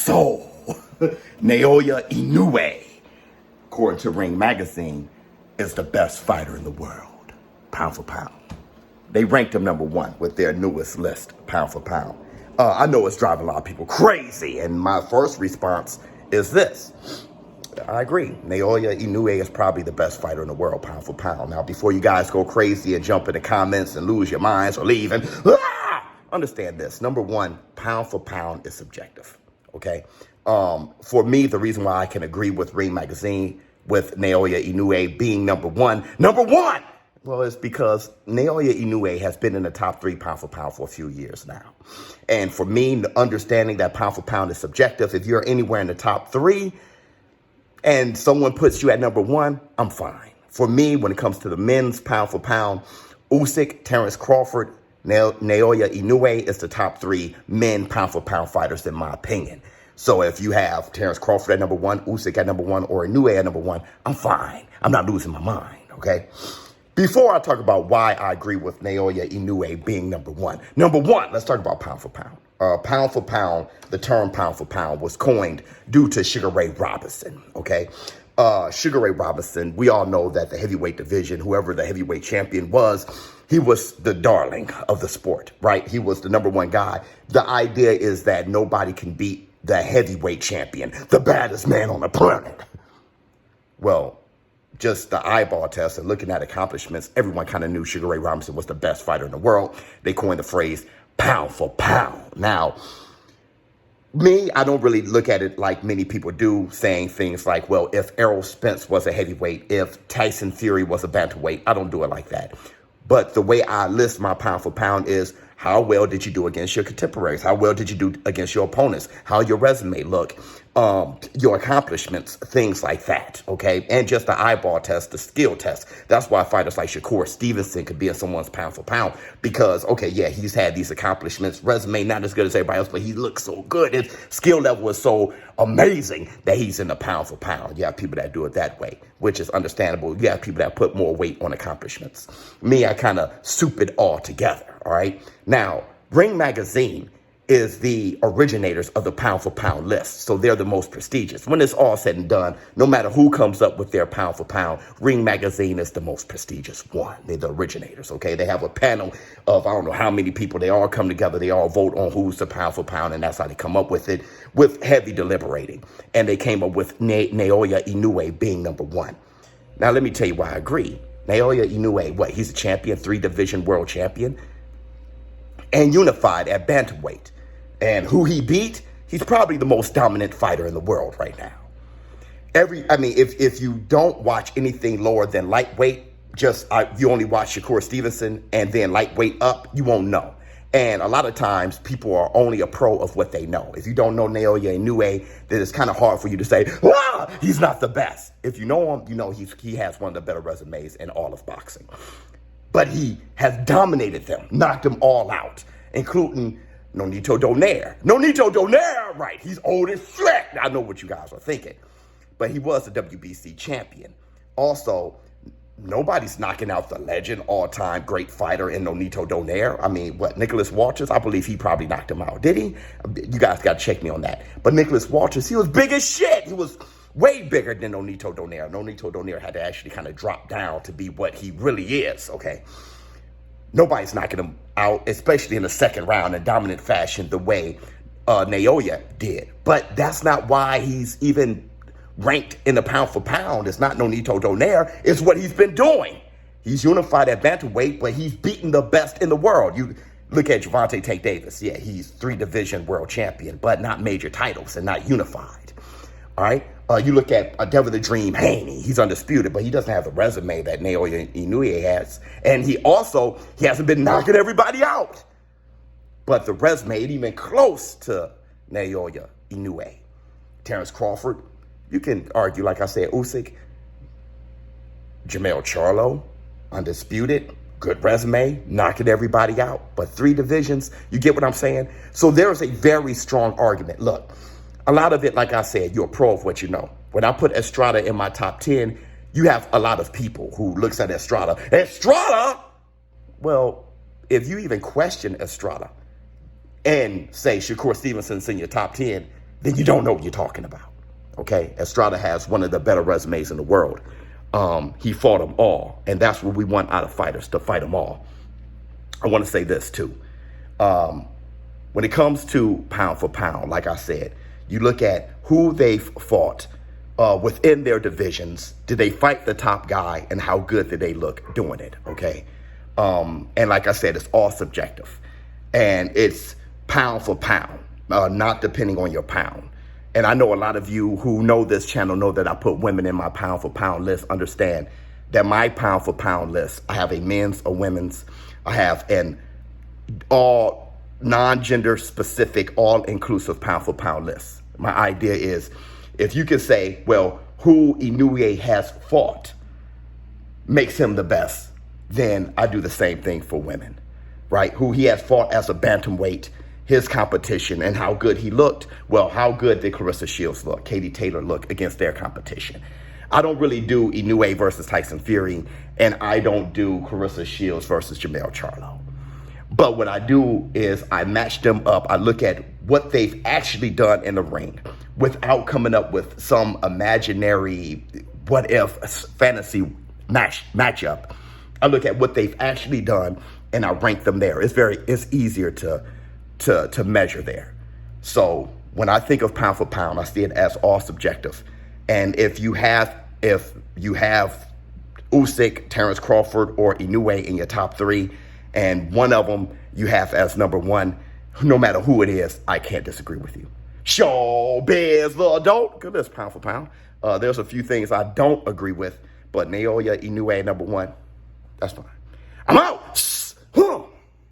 So, Naoya Inoue, according to Ring Magazine, is the best fighter in the world, pound for pound. They ranked him number one with their newest list, pound for pound. I know it's driving a lot of people crazy, and my first response is this. I agree. Naoya Inoue is probably the best fighter in the world, pound for pound. Now, before you guys go crazy and jump in the comments and lose your minds or leave, and understand this. Number one, pound for pound is subjective, okay? For me, the reason why I can agree with Ring Magazine with Naoya Inoue being number one, well, it's because Naoya Inoue has been in the top three pound for pound for a few years now. And for me, understanding that pound for pound is subjective, if you're anywhere in the top three and someone puts you at number one, I'm fine. For me, when it comes to the men's pound for pound, Usyk, Terence Crawford, Naoya Inoue is the top three men pound for pound fighters in my opinion. So if you have Terence Crawford at number one, Usyk at number one, or Inoue at number one, I'm fine. I'm not losing my mind, okay? Before I talk about why I agree with Naoya Inoue being number one, let's talk about pound for pound. Pound for pound, the term pound for pound was coined due to Sugar Ray Robinson, okay? Sugar Ray Robinson, we all know that the heavyweight division, whoever the heavyweight champion was, he was the darling of the sport, right? He was the number one guy. The idea is that nobody can beat the heavyweight champion, the baddest man on the planet. Well, just the eyeball test and looking at accomplishments, everyone kind of knew Sugar Ray Robinson was the best fighter in the world. They coined the phrase pound for pound. Now, me, I don't really look at it like many people do, saying things like, well, if Errol Spence was a heavyweight, if Tyson Fury was a bantamweight, I don't do it like that. But the way I list my pound for pound is, how well did you do against your contemporaries? How well did you do against your opponents? How your resume look? Your accomplishments, things like that, okay? And just the eyeball test, the skill test. That's why fighters like Shakur Stevenson could be in someone's pound for pound because, okay, yeah, he's had these accomplishments. Resume not as good as everybody else, but he looks so good. His skill level is so amazing that he's in the pound for pound. You have people that do it that way, which is understandable. You have people that put more weight on accomplishments. Me, I kind of soup it all together, all right? Now, Ring Magazine is the originators of the pound for pound list. So they're the most prestigious. When it's all said and done, no matter who comes up with their pound for pound, Ring Magazine is the most prestigious one. They're the originators, okay? They have a panel of, I don't know how many people. They all come together. They all vote on who's the pound for pound, and that's how they come up with it, with heavy deliberating. And they came up with Naoya Inoue being number one. Now, let me tell you why I agree. Naoya Inoue, what? He's a champion, 3-division world champion, and unified at bantamweight. And who he beat, he's probably the most dominant fighter in the world right now. If you don't watch anything lower than lightweight, you only watch Shakur Stevenson and then lightweight up, you won't know. And a lot of times, people are only a pro of what they know. If you don't know Naoya Inoue, then it's kind of hard for you to say, he's not the best. If you know him, you know he has one of the better resumes in all of boxing. But he has dominated them, knocked them all out, including Nonito Donaire, right? He's old as shit. I know what you guys are thinking. But he was the WBC champion. Also, nobody's knocking out the legend, all-time great fighter in Nonito Donaire. Nicholas Walters? I believe he probably knocked him out. Did he? You guys got to check me on that. But Nicholas Walters, he was big as shit. He was way bigger than Nonito Donaire. Nonito Donaire had to actually kind of drop down to be what he really is, okay? Nobody's knocking him out, especially in the second round in dominant fashion the way Naoya did. But that's not why he's even ranked in the pound for pound. It's not Nonito Donaire. It's what he's been doing. He's unified at bantamweight, but he's beaten the best in the world. You look at Gervonta Tank Davis. Yeah, he's 3-division world champion, but not major titles and not unified. All right? You look at Devil the Dream Haney. He's undisputed, but he doesn't have the resume that Naoya Inoue has. And he hasn't been knocking everybody out. But the resume ain't even close to Naoya Inoue. Terence Crawford, you can argue, like I said, Usyk. Jermell Charlo, undisputed, good resume, knocking everybody out. But 3 divisions, you get what I'm saying? So there's a very strong argument. Look, a lot of it, like I said, you're a pro of what you know. When I put Estrada in my top 10, you have a lot of people who looks at Estrada. Estrada? Well, if you even question Estrada and say Shakur Stevenson's in your top 10, then you don't know what you're talking about. Okay, Estrada has one of the better resumes in the world. He fought them all, and that's what we want out of fighters, to fight them all. I want to say this too. When it comes to pound for pound, like I said, you look at who they've fought within their divisions. Did they fight the top guy, and how good did they look doing it? Okay, and like I said, it's all subjective, and it's pound for pound, not depending on your pound. And I know a lot of you who know this channel know that I put women in my pound for pound list. Understand that my pound for pound list, I have a men's, a women's, I have an all non-gender specific, all inclusive pound for pound list. My idea is, if you can say, well, who Inoue has fought makes him the best, then I do the same thing for women, right? Who he has fought as a bantamweight, his competition, and how good he looked. Well, how good did Clarissa Shields look, Katie Taylor look against their competition? I don't really do Inoue versus Tyson Fury, and I don't do Clarissa Shields versus Jermell Charlo. But what I do is I match them up. I look at what they've actually done in the ring without coming up with some imaginary what if fantasy matchup. I look at what they've actually done and I rank them there. It's easier to measure there. So when I think of pound for pound, I see it as all subjective. And if you have Usyk, Terrence Crawford, or Inoue in your top three, and one of them you have as number one, no matter who it is, I can't disagree with you. Showbiz, the adult. Goodness, pound for pound. There's a few things I don't agree with, but Naoya Inoue number one, that's fine. I'm out.